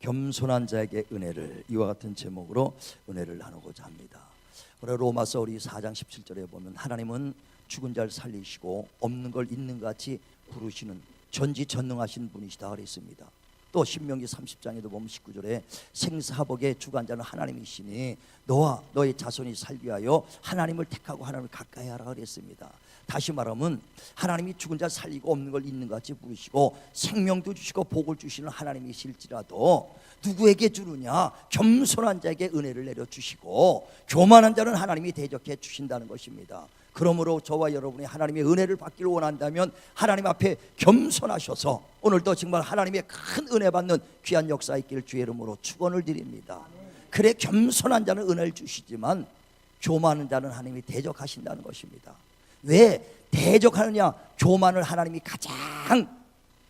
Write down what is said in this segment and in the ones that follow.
겸손한 자에게 은혜를, 이와 같은 제목으로 은혜를 나누고자 합니다. 오늘 로마서 우리 4장 17절에 보면 하나님은 죽은 자를 살리시고 없는 걸 있는 것 같이 부르시는 전지전능하신 분이시다 그랬습니다. 또 신명기 30장에도 보면 19절에 생사하복의 주관자는 하나님이시니 너와 너의 자손이 살기 위하여 하나님을 택하고 하나님을 가까이 하라 그랬습니다. 다시 말하면 하나님이 죽은 자 살리고 없는 걸 있는 것 같이 부르시고 생명도 주시고 복을 주시는 하나님이실지라도 누구에게 주느냐? 겸손한 자에게 은혜를 내려주시고 교만한 자는 하나님이 대적해 주신다는 것입니다. 그러므로 저와 여러분이 하나님의 은혜를 받기를 원한다면 하나님 앞에 겸손하셔서 오늘도 정말 하나님의 큰 은혜 받는 귀한 역사 있기를 주의 이름으로 축원을 드립니다. 그래 겸손한 자는 은혜를 주시지만 교만한 자는 하나님이 대적하신다는 것입니다. 왜 대적하느냐? 교만을 하나님이 가장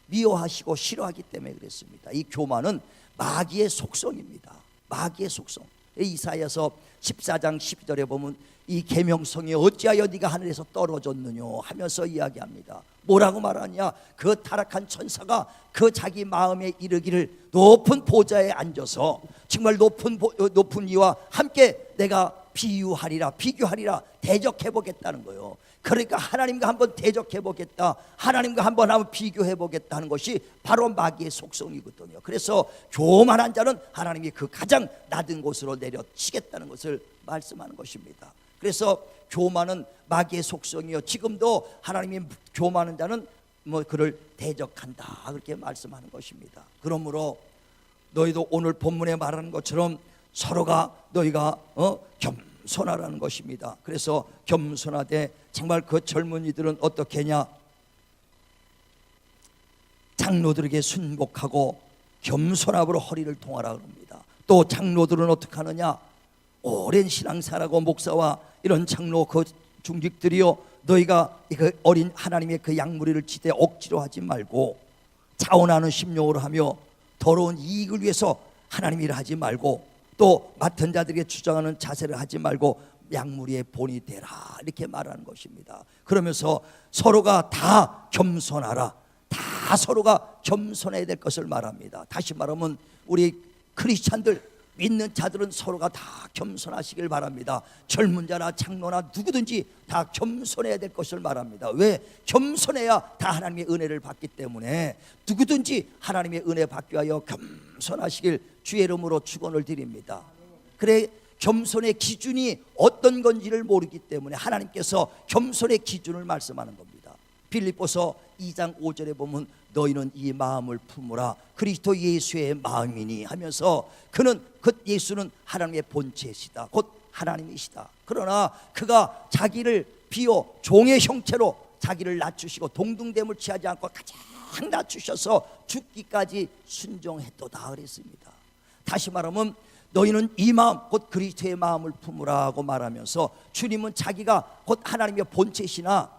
미워하시고 싫어하기 때문에 그랬습니다. 이 교만은 마귀의 속성입니다. 마귀의 속성. 이사야서 14장 12절에 보면 이 계명성이 어찌하여 네가 하늘에서 떨어졌느냐 하면서 이야기합니다. 뭐라고 말하냐? 그 타락한 천사가 그 자기 마음에 이르기를 높은 보좌에 앉아서 정말 높은 이와 함께 내가 비교하리라 대적해보겠다는 거예요. 그러니까 하나님과 한번 대적해보겠다, 하나님과 한번 비교해보겠다는 것이 바로 마귀의 속성이거든요. 그래서 교만한 자는 하나님이 그 가장 낮은 곳으로 내려치겠다는 것을 말씀하는 것입니다. 그래서 교만은 마귀의 속성이요, 지금도 하나님이 교만한 자는 그를 대적한다 그렇게 말씀하는 것입니다. 그러므로 너희도 오늘 본문에 말하는 것처럼 서로가 너희가 겸손하라는 것입니다. 그래서 겸손하되 정말 그 젊은이들은 어떻게 하냐? 장로들에게 순복하고 겸손함으로 허리를 동하라 그럽니다. 또 장로들은 어떻게 하느냐? 오랜 신앙사라고 목사와 이런 장로 그 중직들이요, 너희가 그 어린 하나님의 그 양무리를 지대 억지로 하지 말고 자원하는 심령으로 하며 더러운 이익을 위해서 하나님 일을 하지 말고 또 맡은 자들에게 주장하는 자세를 하지 말고 양무리의 본이 되라 이렇게 말하는 것입니다. 그러면서 서로가 다 겸손하라, 다 서로가 겸손해야 될 것을 말합니다. 다시 말하면 우리 크리스찬들 믿는 자들은 서로가 다 겸손하시길 바랍니다. 젊은 자나 장로나 누구든지 다 겸손해야 될 것을 말합니다. 왜? 겸손해야 다 하나님의 은혜를 받기 때문에 누구든지 하나님의 은혜 받기 위하여 겸손하시길 주의 이름으로 축원을 드립니다. 그래, 겸손의 기준이 어떤 건지를 모르기 때문에 하나님께서 겸손의 기준을 말씀하는 겁니다. 빌립보서 2장 5절에 보면 너희는 이 마음을 품으라 그리스도 예수의 마음이니 하면서 그 예수는 하나님의 본체시다, 곧 하나님이시다. 그러나 그가 자기를 비워 종의 형체로 자기를 낮추시고 동등됨을 취하지 않고 가장 낮추셔서 죽기까지 순종했도다 그랬습니다. 다시 말하면 너희는 이 마음 곧 그리스도의 마음을 품으라고 말하면서 주님은 자기가 곧 하나님의 본체시나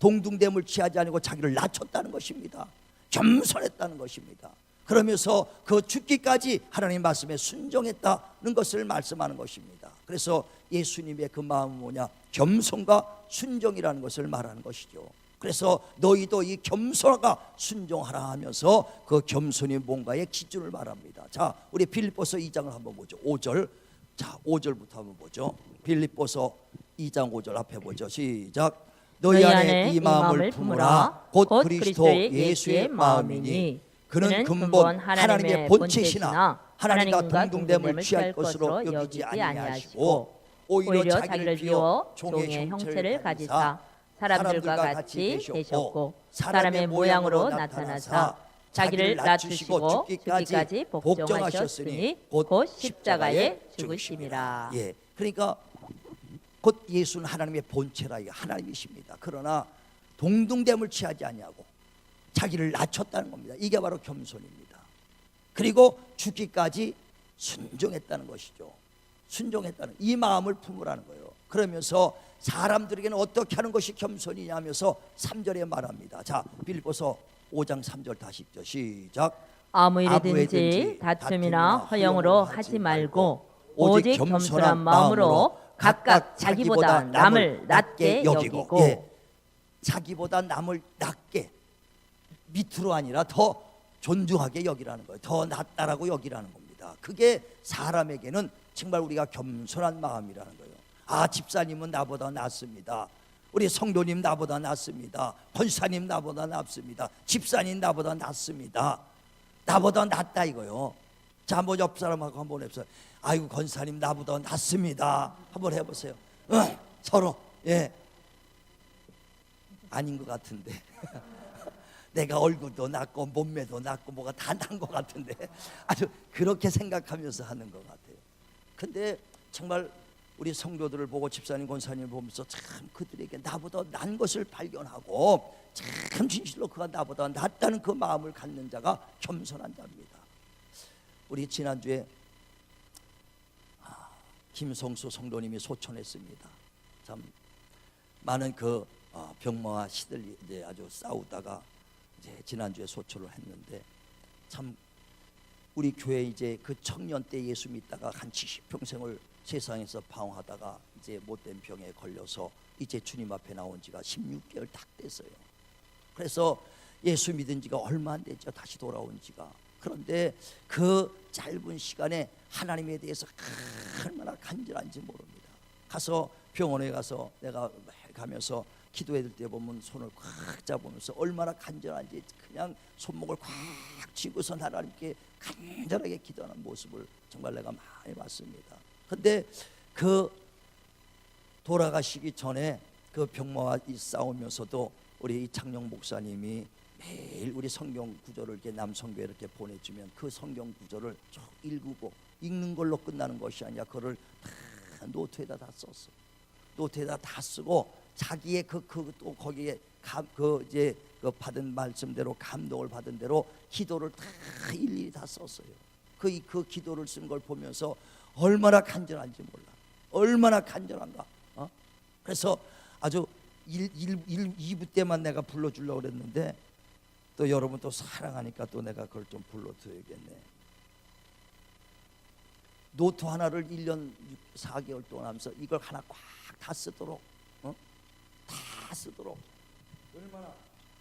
동등됨을 취하지 않고 자기를 낮췄다는 것입니다. 겸손했다는 것입니다. 그러면서 그 죽기까지 하나님 말씀에 순종했다는 것을 말씀하는 것입니다. 그래서 예수님의 그 마음은 뭐냐? 겸손과 순종이라는 것을 말하는 것이죠. 그래서 너희도 이 겸손과 순종하라 하면서 그 겸손이 뭔가의 기준을 말합니다. 자, 우리 빌립보서 2장을 한번 보죠. 5절. 자, 5절부터 한번 보죠. 빌립보서 2장 5절 앞에 보죠. 시작. 너희 안에 이 마음을 품으라 곧 그리스도 예수의 마음이니 그는 근본 하나님의 본체시나 하나님과 동등됨을 취할 것으로 여기지 아니하시고 오히려 자기를 비워 종의 형체를 가지사 사람들과 같이 되셨고 사람의 모양으로 나타나사 자기를 낮추시고 죽기까지 복종하셨으니 곧 십자가에 죽으심이라. 예, 그러니까 곧 예수는 하나님의 본체라, 하나님이십니다. 그러나 동등됨을 취하지 아니하고 자기를 낮췄다는 겁니다. 이게 바로 겸손입니다. 그리고 죽기까지 순종했다는 것이죠. 순종했다는 이 마음을 품으라는 거예요. 그러면서 사람들에게는 어떻게 하는 것이 겸손이냐 하면서 3절에 말합니다. 자, 빌립보서 5장 3절 다시 읽죠. 시작. 아무 일이든지 다툼이나 허영으로 하지 말고 오직 겸손한 마음으로 각각 자기보다 남을 낮게 여기고, 예, 자기보다 남을 낮게, 밑으로 아니라 더 존중하게 여기라는 거예요. 더 낫다라고 여기라는 겁니다. 그게 사람에게는 정말 우리가 겸손한 마음이라는 거예요. 아, 집사님은 나보다 낫습니다. 우리 성도님 나보다 낫습니다. 권사님 나보다 낫습니다. 집사님 나보다 낫습니다. 나보다 낫다 이거요. 자, 한번 옆 사람하고 한번 해보세요. 아이고, 권사님 나보다 낫습니다. 한번 해보세요. 서로. 예, 아닌 것 같은데. 내가 얼굴도 낫고 몸매도 낫고 뭐가 다 난 것 같은데 아주 그렇게 생각하면서 하는 것 같아요. 근데 정말 우리 성도들을 보고 집사님 권사님을 보면서 참 그들에게 나보다 난 것을 발견하고 참 진실로 그가 나보다 낫다는 그 마음을 갖는 자가 겸손한 자입니다. 우리 지난주에 김성수 성도님이 소천했습니다. 참 많은 그 병마와 시들이 이제 아주 싸우다가 이제 지난주에 소천을 했는데, 참 우리 교회 이제 그 청년 때 예수 믿다가 한 70평생을 세상에서 방황하다가 이제 못된 병에 걸려서 이제 주님 앞에 나온 지가 16개월 딱 됐어요. 그래서 예수 믿은 지가 얼마 안 됐죠, 다시 돌아온 지가. 그런데 그 짧은 시간에 하나님에 대해서 얼마나 간절한지 모릅니다. 가서 병원에 가서 내가 가면서 기도해줄 때 보면 손을 꽉 잡으면서 얼마나 간절한지 그냥 손목을 꽉 쥐고서 하나님께 간절하게 기도하는 모습을 정말 내가 많이 봤습니다. 근데 그 돌아가시기 전에 그 병마와 싸우면서도 우리 이창용 목사님이 매일 우리 성경 구절을 이렇게 남성교회 이렇게 보내주면 그 성경 구절을 쭉 읽고 읽는 걸로 끝나는 것이 아니라 그거를 다 노트에다 다 썼어. 노트에다 다 쓰고 자기의 또 거기에 이제 그 받은 말씀대로 감동을 받은 대로 기도를 다 일일이 다 썼어요. 그 기도를 쓴 걸 보면서 얼마나 간절한지 몰라. 얼마나 간절한가. 그래서 아주 2부 때만 내가 불러주려고 그랬는데 또 여러분 또 사랑하니까 또 내가 그걸 좀 불러드려야겠네. 노트 하나를 1년 4개월 동안 하면서 이걸 하나 꽉 다 쓰도록 다 쓰도록 얼마나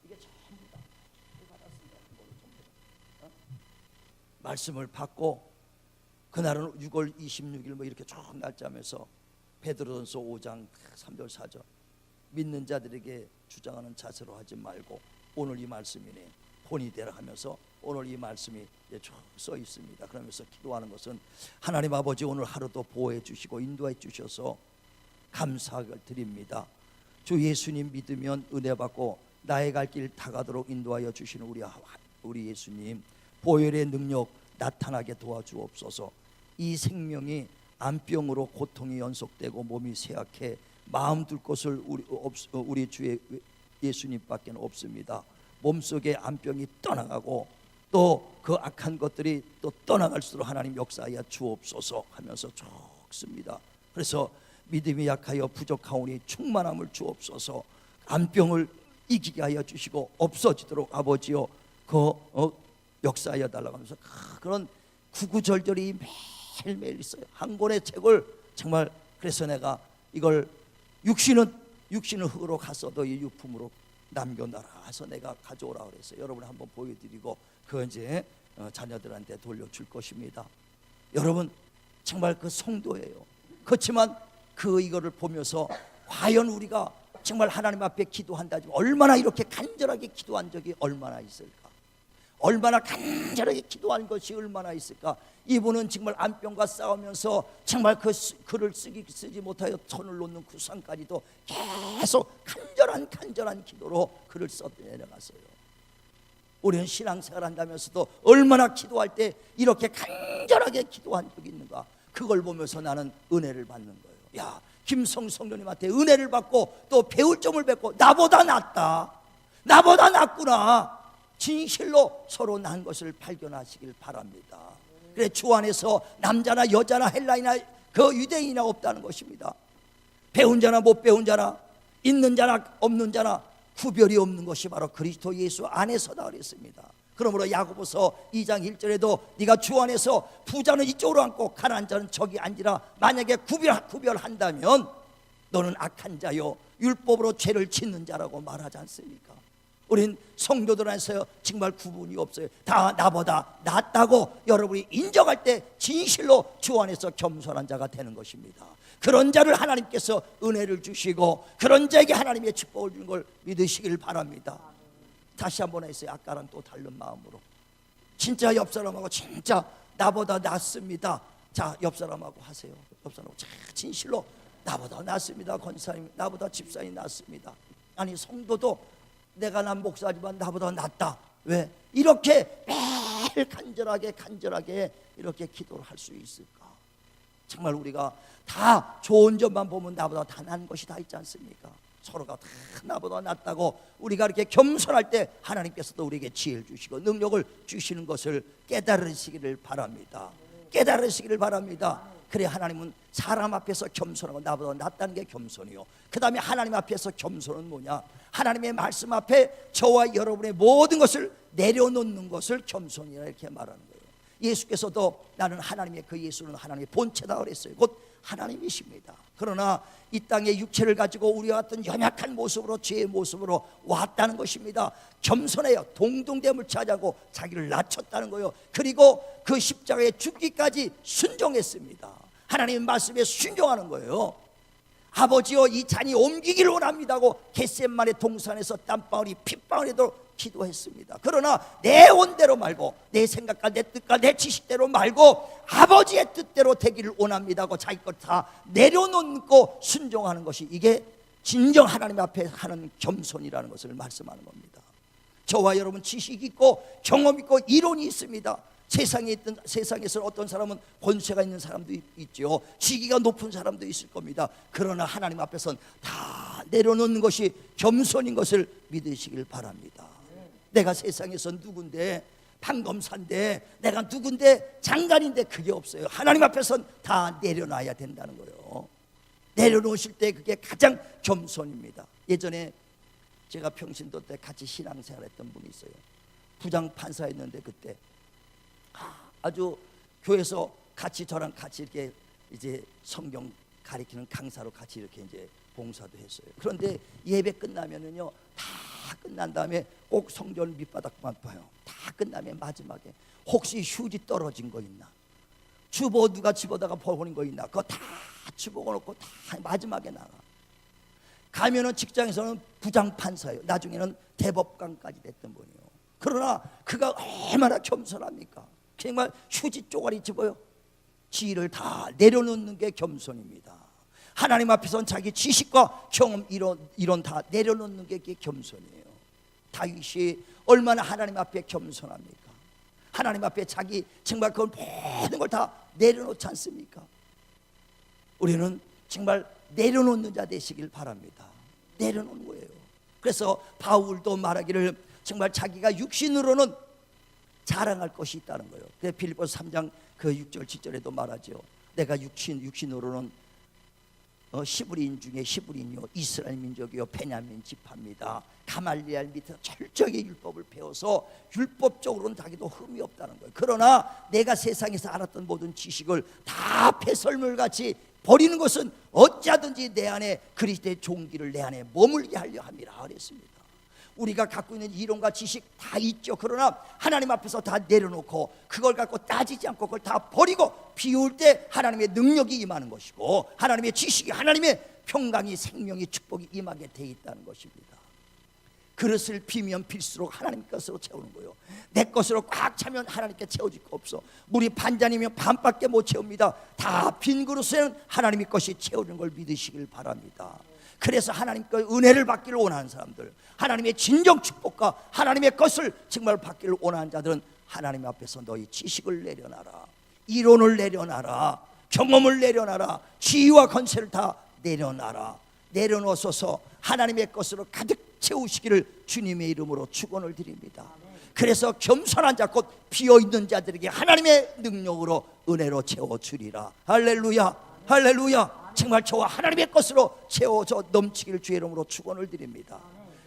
이게 전부 다 받았습니다. 말씀을 받고 그날은 6월 26일 뭐 이렇게 쭉 날짜면서 베드로전서 5장 3절 4절 믿는 자들에게 주장하는 자세로 하지 말고 오늘 이 말씀이네 본이 되라 하면서 오늘 이 말씀이 쭉 써 있습니다. 그러면서 기도하는 것은 하나님 아버지 오늘 하루도 보호해 주시고 인도해 주셔서 감사를 드립니다. 주 예수님 믿으면 은혜 받고 나의 갈 길 다가도록 인도하여 주시는 우리 예수님 보혈의 능력 나타나게 도와주옵소서. 이 생명이 암병으로 고통이 연속되고 몸이 쇠약해 마음 둘 곳을 우리 주의 예수님밖에 없습니다. 몸속에 암병이 떠나가고 또 그 악한 것들이 또 떠나갈수록 하나님 역사하여 주옵소서 하면서 좋습니다. 그래서 믿음이 약하여 부족하오니 충만함을 주옵소서. 암병을 이기게 하여 주시고 없어지도록 아버지여 역사하여 달라고 하면서 그런 구구절절이 매일매일 있어요. 한 권의 책을 정말 그래서 내가 이걸 육신은 흙으로 갔어도 이 유품으로 남겨놔라 해서 내가 가져오라 그랬어요. 여러분 한번 보여드리고 그 이제 자녀들한테 돌려줄 것입니다. 여러분 정말 그 성도예요. 그렇지만 이거를 보면서 과연 우리가 정말 하나님 앞에 기도한다 얼마나 이렇게 간절하게 기도한 적이 얼마나 있을까? 얼마나 간절하게 기도한 것이 얼마나 있을까? 이분은 정말 암병과 싸우면서 정말 그 글을 쓰지 못하여 손을 놓는 그 순간까지도 계속 간절한 기도로 글을 써내려갔어요. 우리는 신앙생활 한다면서도 얼마나 기도할 때 이렇게 간절하게 기도한 적이 있는가? 그걸 보면서 나는 은혜를 받는 거예요. 야, 김성 성도님한테 은혜를 받고 또 배울 점을 뵙고 나보다 낫다, 나보다 낫구나. 진실로 서로 난 것을 발견하시길 바랍니다. 그래 주 안에서 남자나 여자나 헬라이나 그 유대인이나 없다는 것입니다. 배운 자나 못 배운 자나 있는 자나 없는 자나 구별이 없는 것이 바로 그리스도 예수 안에서다 그랬습니다. 그러므로 야고보서 2장 1절에도 네가 주 안에서 부자는 이쪽으로 앉고 가난한 자는 저기 앉으라. 만약에 구별한다면 너는 악한 자요 율법으로 죄를 짓는 자라고 말하지 않습니까? 우린 성도들 안에서 정말 구분이 없어요. 다 나보다 낫다고 여러분이 인정할 때 진실로 주 안에서 겸손한 자가 되는 것입니다. 그런 자를 하나님께서 은혜를 주시고 그런 자에게 하나님의 축복을 주는 걸 믿으시길 바랍니다. 다시 한번 했어요. 아까랑 또 다른 마음으로. 진짜 옆 사람하고 진짜 나보다 낫습니다. 자, 옆 사람하고 하세요. 옆 사람하고 진실로 나보다 낫습니다. 권사님, 나보다 집사님 낫습니다. 아니, 성도도 내가 난 목사지만 나보다 낫다. 왜? 이렇게 매일 간절하게 이렇게 기도를 할 수 있을까? 정말 우리가 다 좋은 점만 보면 나보다 다 난 것이 다 있지 않습니까? 서로가 다 나보다 낫다고 우리가 이렇게 겸손할 때 하나님께서도 우리에게 지혜를 주시고 능력을 주시는 것을 깨달으시기를 바랍니다. 깨달으시기를 바랍니다. 그래, 하나님은 사람 앞에서 겸손하고 나보다 낫다는 게 겸손이요, 그 다음에 하나님 앞에서 겸손은 뭐냐? 하나님의 말씀 앞에 저와 여러분의 모든 것을 내려놓는 것을 겸손이라 이렇게 말하는 거예요. 예수께서도 나는 하나님의, 그 예수는 하나님의 본체다 그랬어요. 곧 하나님이십니다. 그러나 이 땅에 육체를 가지고 우리와 같은 연약한 모습으로, 죄의 모습으로 왔다는 것입니다. 겸손해요. 동등됨을 차지하고 자기를 낮췄다는 거예요. 그리고 그 십자가에 죽기까지 순종했습니다. 하나님의 말씀에 순종하는 거예요. 아버지여, 이 잔이 옮기기를 원합니다고 겟세마네 동산에서 땀방울이 핏방울에도 기도했습니다. 그러나 내 원대로 말고 내 생각과 내 뜻과 내 지식대로 말고 아버지의 뜻대로 되기를 원합니다고 자기 것 다 내려놓고 순종하는 것이, 이게 진정 하나님 앞에 하는 겸손이라는 것을 말씀하는 겁니다. 저와 여러분 지식 있고 경험 있고 이론이 있습니다. 세상에서는 어떤 사람은 권세가 있는 사람도 있죠. 지위가 높은 사람도 있을 겁니다. 그러나 하나님 앞에서는 다 내려놓는 것이 겸손인 것을 믿으시길 바랍니다. 내가 세상에서 누군데, 판검사인데, 내가 누군데, 장관인데, 그게 없어요. 하나님 앞에서는 다 내려놔야 된다는 거예요. 내려놓으실 때 그게 가장 겸손입니다. 예전에 제가 평신도 때 같이 신앙생활했던 분이 있어요. 부장판사였는데 그때 아주 교회에서 같이 저랑 같이 이렇게 이제 성경 가리키는 강사로 같이 이렇게 이제 봉사도 했어요. 그런데 예배 끝나면은요, 다 끝난 다음에 꼭 성전 밑바닥만 봐요. 다 끝나면 마지막에 혹시 휴지 떨어진 거 있나, 주보 누가 집어다가 버린 거 있나, 그거 다 집어넣고 다 마지막에 나가. 가면은 직장에서는 부장판사예요. 나중에는 대법관까지 됐던 분이에요. 그러나 그가 얼마나 겸손합니까? 정말 휴지 쪼가리 집어요. 지위를 다 내려놓는 게 겸손입니다. 하나님 앞에서는 자기 지식과 경험, 이론 다 내려놓는 게 겸손이에요. 다윗이 얼마나 하나님 앞에 겸손합니까? 하나님 앞에 자기 정말 그 모든 걸 다 내려놓지 않습니까? 우리는 정말 내려놓는 자 되시길 바랍니다. 내려놓는 거예요. 그래서 바울도 말하기를 정말 자기가 육신으로는 자랑할 것이 있다는 거예요. 그래서 빌립보서 3장 그 6절 7절에도 말하죠. 내가 육신으로는 시브리인 중에 시브리인이요, 이스라엘 민족이요, 베냐민 지파입니다. 가말리엘 밑에서 철저하게 율법을 배워서 율법적으로는 자기도 흠이 없다는 거예요. 그러나 내가 세상에서 알았던 모든 지식을 다 폐설물같이 버리는 것은 어찌하든지 내 안에 그리스도의 종기를 내 안에 머물게 하려 함이라 그랬습니다. 우리가 갖고 있는 이론과 지식 다 있죠. 그러나 하나님 앞에서 다 내려놓고 그걸 갖고 따지지 않고 그걸 다 버리고 비울 때 하나님의 능력이 임하는 것이고, 하나님의 지식이, 하나님의 평강이, 생명이, 축복이 임하게 돼 있다는 것입니다. 그릇을 비면 빌수록 하나님 것으로 채우는 거예요. 내 것으로 꽉 차면 하나님께 채워질 거 없어. 물이 반잔이면 반밖에 못 채웁니다. 다 빈 그릇에는 하나님의 것이 채우는 걸 믿으시길 바랍니다. 그래서 하나님께 은혜를 받기를 원하는 사람들, 하나님의 진정 축복과 하나님의 것을 정말 받기를 원하는 자들은 하나님 앞에서 너희 지식을 내려놔라, 이론을 내려놔라, 경험을 내려놔라, 지위와 권세를 다 내려놔라. 내려놓으소서 하나님의 것으로 가득 채우시기를 주님의 이름으로 축원을 드립니다. 그래서 겸손한 자, 곧 비어있는 자들에게 하나님의 능력으로 은혜로 채워주리라. 할렐루야, 할렐루야. 정말 저와 하나님의 것으로 채워져 넘치기를 주의 이름으로 축원을 드립니다.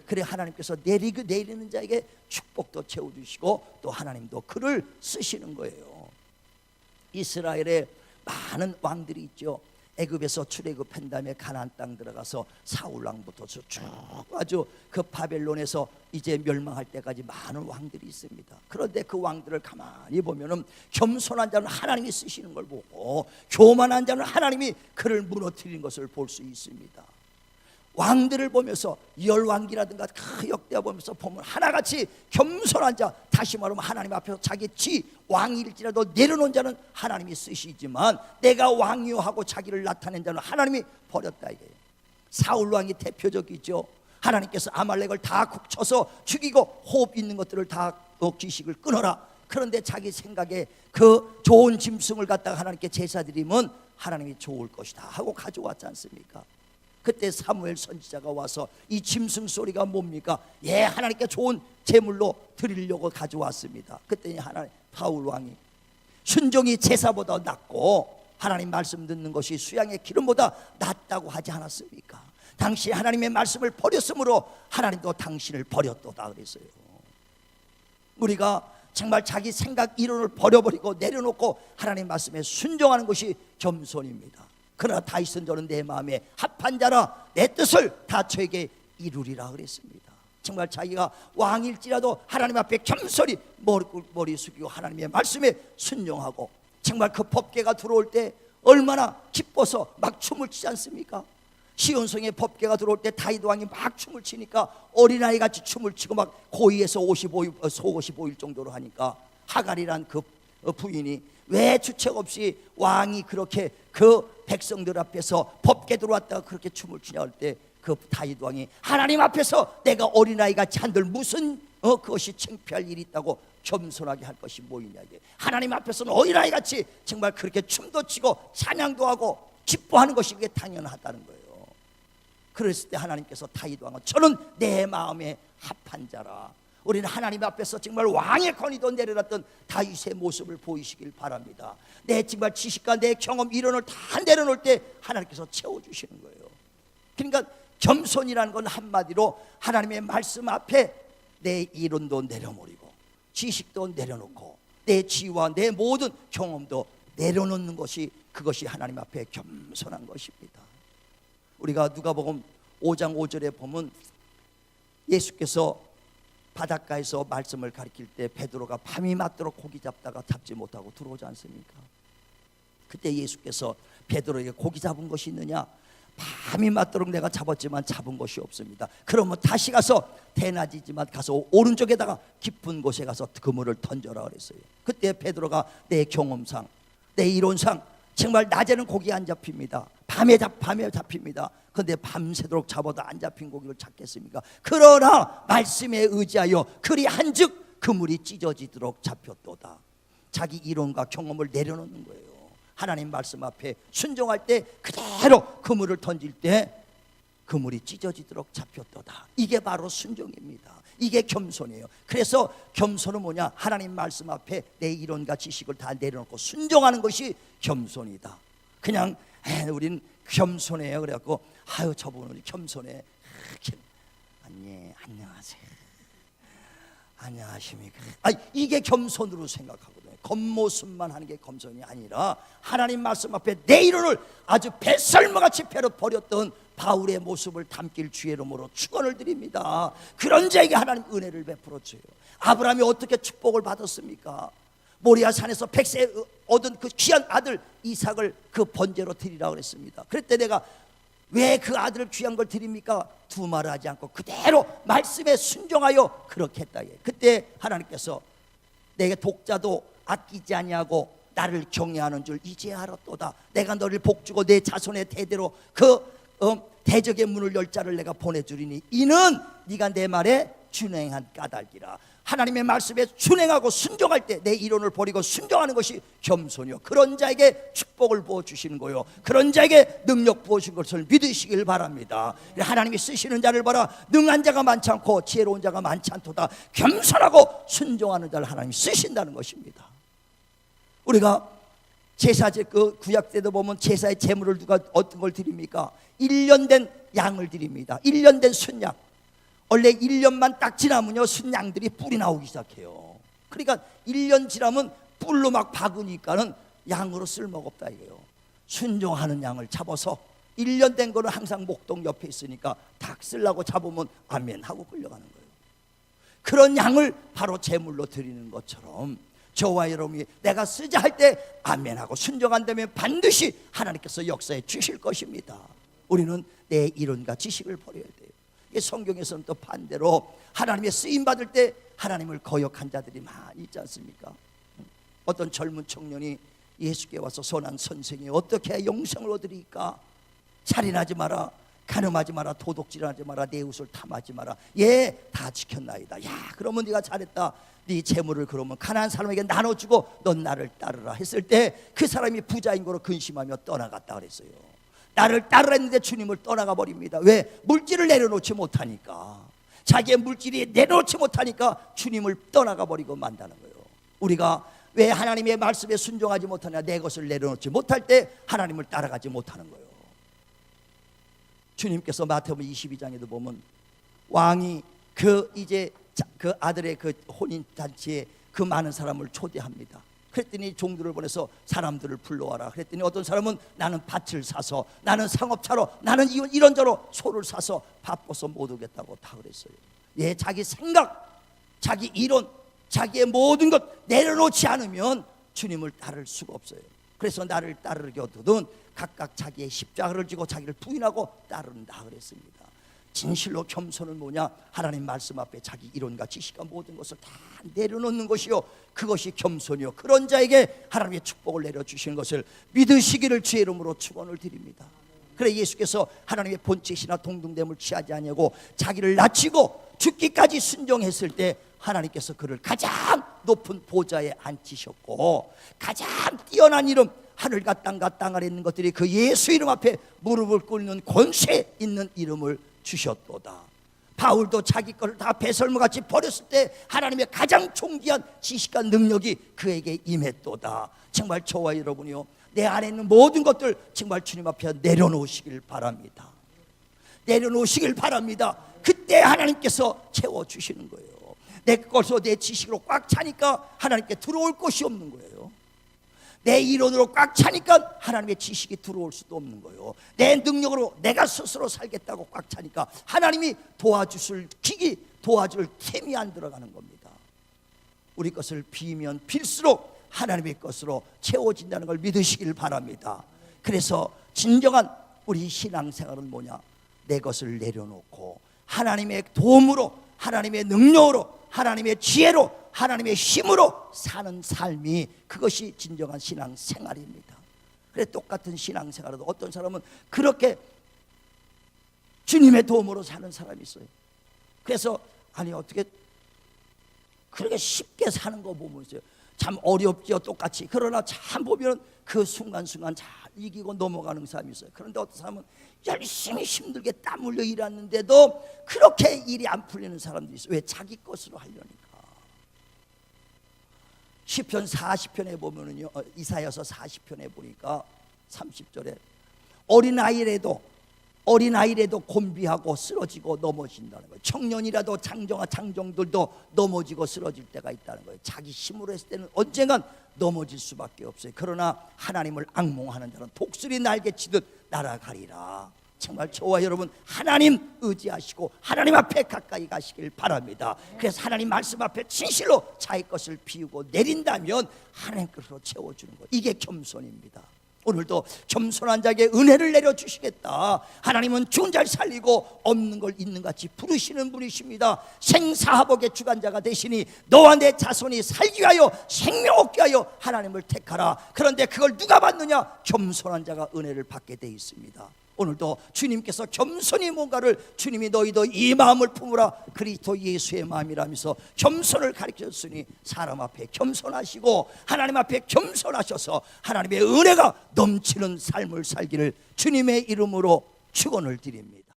그래, 하나님께서 내리는 자에게 축복도 채워주시고 또 하나님도 글을 쓰시는 거예요. 이스라엘에 많은 왕들이 있죠. 애굽에서 출애굽한 다음에 가나안 땅 들어가서 사울 왕부터 쭉 아주 그 바벨론에서 이제 멸망할 때까지 많은 왕들이 있습니다. 그런데 그 왕들을 가만히 보면은 겸손한 자는 하나님이 쓰시는 걸 보고 교만한 자는 하나님이 그를 무너뜨리는 것을 볼 수 있습니다. 왕들을 보면서 열왕기라든가 그 역대 보면서 보면 하나같이 겸손한 자, 다시 말하면 하나님 앞에서 자기 왕일지라도 내려놓은 자는 하나님이 쓰시지만 내가 왕이요 하고 자기를 나타낸 자는 하나님이 버렸다 이거예요. 사울 왕이 대표적이죠. 하나님께서 아말렉을 다 쳐서 죽이고 호흡 있는 것들을 다 기식을 끊어라. 그런데 자기 생각에 그 좋은 짐승을 갖다가 하나님께 제사 드리면 하나님이 좋을 것이다 하고 가져왔지 않습니까? 그때 사무엘 선지자가 와서 이 짐승 소리가 뭡니까? 예, 하나님께 좋은 제물로 드리려고 가져왔습니다. 그때 하나님 사울 왕이 순종이 제사보다 낫고 하나님 말씀 듣는 것이 수양의 기름보다 낫다고 하지 않았습니까? 당시 하나님의 말씀을 버렸으므로 하나님도 당신을 버렸도다 그랬어요. 우리가 정말 자기 생각 이론을 버려버리고 내려놓고 하나님 말씀에 순종하는 것이 겸손입니다. 그러나 다윗은 저는 내 마음에 합한 자라 내 뜻을 다 저에게 이루리라 그랬습니다. 정말 자기가 왕일지라도 하나님 앞에 겸손히 머리 숙이고 하나님의 말씀에 순종하고 정말 그 법궤가 들어올 때 얼마나 기뻐서 막 춤을 추지 않습니까? 시온성에 법궤가 들어올 때 다윗 왕이 막 춤을 추니까 어린아이 같이 춤을 추고 막 고의에서 55일 정도로 하니까 하갈이란 그 부인이 왜 주책 없이 왕이 그렇게 그 백성들 앞에서 법궤 들어왔다가 그렇게 춤을 추냐 할 때 그 다윗 왕이 하나님 앞에서 내가 어린아이 같이 한들 무슨 그것이 창피할 일이 있다고 겸손하게 할 것이 뭐이냐. 하나님 앞에서는 어린아이 같이 정말 그렇게 춤도 추고 찬양도 하고 기뻐하는 것이 그게 당연하다는 거예요. 그랬을 때 하나님께서 다윗 왕은 저는 내 마음에 합한 자라. 우리는 하나님 앞에서 정말 왕의 권위도 내려놨던 다윗의 모습을 보이시길 바랍니다. 내 정말 지식과 내 경험 이론을 다 내려놓을 때 하나님께서 채워주시는 거예요. 그러니까 겸손이라는 건 한마디로 하나님의 말씀 앞에 내 이론도 내려버리고 지식도 내려놓고 내 지와 내 모든 경험도 내려놓는 것이 그것이 하나님 앞에 겸손한 것입니다. 우리가 누가복음 5장 5절에 보면 예수께서 바닷가에서 말씀을 가르칠 때 베드로가 밤이 맞도록 고기 잡다가 잡지 못하고 들어오지 않습니까? 그때 예수께서 베드로에게 고기 잡은 것이 있느냐? 밤이 맞도록 내가 잡았지만 잡은 것이 없습니다. 그러면 다시 가서 대낮이지만 가서 오른쪽에다가 깊은 곳에 가서 그물을 던져라 그랬어요. 그때 베드로가 내 경험상 내 이론상 정말 낮에는 고기 안 잡힙니다. 밤에 잡힙니다. 그런데 밤새도록 잡아도 안 잡힌 고기를 잡겠습니까? 그러나 말씀에 의지하여 그리 한즉 그물이 찢어지도록 잡혔도다. 자기 이론과 경험을 내려놓는 거예요. 하나님 말씀 앞에 순종할 때 그대로 그물을 던질 때 그물이 찢어지도록 잡혔도다. 이게 바로 순종입니다. 이게 겸손이에요. 그래서 겸손은 뭐냐? 하나님 말씀 앞에 내 이론과 지식을 다 내려놓고 순종하는 것이 겸손이다. 그냥 우린 겸손해요. 그래갖고 아유 저분은 겸손해. 안녕하세요. 안녕하십니까? 이게 겸손으로 생각하거든요. 겉모습만 하는 게 겸손이 아니라 하나님 말씀 앞에 내 이론을 아주 배설물같이 버렸던 바울의 모습을 담길 주의 이름으로 축원을 드립니다. 그런 자에게 하나님 은혜를 베풀어 줘요. 아브라함이 어떻게 축복을 받았습니까? 모리아 산에서 백세 얻은 그 귀한 아들 이삭을 그 번제로 드리라고 그랬습니다. 그럴 때 내가 왜 그 아들을 귀한 걸 드립니까? 두말을 하지 않고 그대로 말씀에 순종하여 그렇게 했다. 그때 하나님께서 내게 독자도 아끼지 아니하고 나를 경외하는 줄 이제 알았도다. 내가 너를 복주고 내 자손의 대대로 그 대적의 문을 열 자를 내가 보내주리니 이는 네가 내 말에 준행한 까닭이라. 하나님의 말씀에 준행하고 순종할 때 내 이론을 버리고 순종하는 것이 겸손이요. 그런 자에게 축복을 부어주시는 거요. 그런 자에게 능력 부어주신 것을 믿으시길 바랍니다. 하나님이 쓰시는 자를 봐라. 능한 자가 많지 않고 지혜로운 자가 많지 않도다. 겸손하고 순종하는 자를 하나님이 쓰신다는 것입니다. 우리가 제사제 그 구약 때도 보면 제사의 제물을 누가 어떤 걸 드립니까? 1년 된 양을 드립니다. 1년 된 순양. 원래 1년만 딱 지나면요 순양들이 뿔이 나오기 시작해요. 그러니까 1년 지나면 뿔로 막 박으니까는 양으로 쓸모가 없다 이거예요. 순종하는 양을 잡아서 1년 된 거는 항상 목동 옆에 있으니까 닭 쓰려고 잡으면 아멘 하고 끌려가는 거예요. 그런 양을 바로 제물로 드리는 것처럼 저와 여러분이 내가 쓰자 할 때 아멘 하고 순종한다면 반드시 하나님께서 역사해 주실 것입니다. 우리는 내 이론과 지식을 버려야 돼요. 성경에서는 또 반대로 하나님의 쓰임 받을 때 하나님을 거역한 자들이 많이 있지 않습니까? 어떤 젊은 청년이 예수께 와서 선한 선생이 어떻게 해야 영생을 얻으리까? 살인하지 마라, 간음하지 마라, 도둑질하지 마라, 내 옷을 탐하지 마라. 예, 다 지켰나이다. 야, 그러면 네가 잘했다. 네 재물을 그러면 가난한 사람에게 나눠주고 넌 나를 따르라 했을 때 그 사람이 부자인 거로 근심하며 떠나갔다 그랬어요. 나를 따르라 했는데 주님을 떠나가 버립니다. 왜? 물질을 내려놓지 못하니까. 자기의 물질이 내려놓지 못하니까 주님을 떠나가 버리고 만다는 거예요. 우리가 왜 하나님의 말씀에 순종하지 못하냐? 내 것을 내려놓지 못할 때 하나님을 따라가지 못하는 거예요. 주님께서 마태복음 22장에도 보면 왕이 그 아들의 그 혼인 잔치에 그 많은 사람을 초대합니다. 그랬더니 종들을 보내서 사람들을 불러와라. 그랬더니 어떤 사람은 나는 밭을 사서, 나는 상업차로, 나는 이런저런 소를 사서 바빠서 못 오겠다고 다 그랬어요. 예, 자기 생각, 자기 이론, 자기의 모든 것 내려놓지 않으면 주님을 따를 수가 없어요. 그래서 나를 따르려거든 각각 자기의 십자가를 지고 자기를 부인하고 따른다 그랬습니다. 진실로 겸손은 뭐냐? 하나님 말씀 앞에 자기 이론과 지식과 모든 것을 다 내려놓는 것이요, 그것이 겸손이요, 그런 자에게 하나님의 축복을 내려주시는 것을 믿으시기를 주의 이름으로 축원을 드립니다. 그래 예수께서 하나님의 본체시나 동등됨을 취하지 아니하고 자기를 낮추고 죽기까지 순종했을 때 하나님께서 그를 가장 높은 보좌에 앉히셨고, 가장 뛰어난 이름, 하늘과 땅과 땅 아래 있는 것들이 그 예수 이름 앞에 무릎을 꿇는 권세 있는 이름을 주셨도다. 바울도 자기 것을 다 배설물같이 버렸을 때 하나님의 가장 존귀한 지식과 능력이 그에게 임했도다. 정말 저와 여러분이요, 내 안에 있는 모든 것들 정말 주님 앞에 내려놓으시길 바랍니다. 내려놓으시길 바랍니다. 그때 하나님께서 채워주시는 거예요. 내 것으로 내 지식으로 꽉 차니까 하나님께 들어올 곳이 없는 거예요. 내 이론으로 꽉 차니까 하나님의 지식이 들어올 수도 없는 거예요. 내 능력으로 내가 스스로 살겠다고 꽉 차니까 하나님이 도와줄 템이 안 들어가는 겁니다. 우리 것을 비면 빌수록 하나님의 것으로 채워진다는 걸 믿으시길 바랍니다. 그래서 진정한 우리 신앙생활은 뭐냐? 내 것을 내려놓고 하나님의 도움으로, 하나님의 능력으로, 하나님의 지혜로, 하나님의 힘으로 사는 삶이, 그것이 진정한 신앙생활입니다. 그래 똑같은 신앙생활에도 어떤 사람은 그렇게 주님의 도움으로 사는 사람이 있어요. 그래서 아니 어떻게 그렇게 쉽게 사는 거 보면 있어요. 참 어렵지요, 똑같이. 그러나 참 보면 그 순간순간 잘 이기고 넘어가는 사람이 있어요. 그런데 어떤 사람은 열심히 힘들게 땀 흘려 일하는데도 그렇게 일이 안 풀리는 사람들이 있어요. 왜? 자기 것으로 하려니까. 시편 40편에 보면은요, 이사야서 40편에 보니까 30절에 어린아이라도 곤비하고 쓰러지고 넘어진다는 거예요. 청년이라도 장정들도 넘어지고 쓰러질 때가 있다는 거예요. 자기 힘으로 했을 때는 언젠간 넘어질 수밖에 없어요. 그러나 하나님을 앙몽하는 자는 독수리 날개치듯 날아가리라. 정말 저와 여러분 하나님 의지하시고 하나님 앞에 가까이 가시길 바랍니다. 그래서 하나님 말씀 앞에 진실로 자기 것을 비우고 내린다면 하나님께서 채워주는 거예요. 이게 겸손입니다. 오늘도 겸손한 자에게 은혜를 내려주시겠다. 하나님은 죽은 자를 살리고 없는 걸 있는 같이 부르시는 분이십니다. 생사화복의 주관자가 되시니 너와 내 자손이 살기 위하여 생명 얻기 위하여 하나님을 택하라. 그런데 그걸 누가 받느냐? 겸손한 자가 은혜를 받게 돼 있습니다. 오늘도 주님께서 겸손히 뭔가를, 주님이 너희도 이 마음을 품으라 그리스도 예수의 마음이라면서 겸손을 가르쳤으니 사람 앞에 겸손하시고 하나님 앞에 겸손하셔서 하나님의 은혜가 넘치는 삶을 살기를 주님의 이름으로 축원을 드립니다.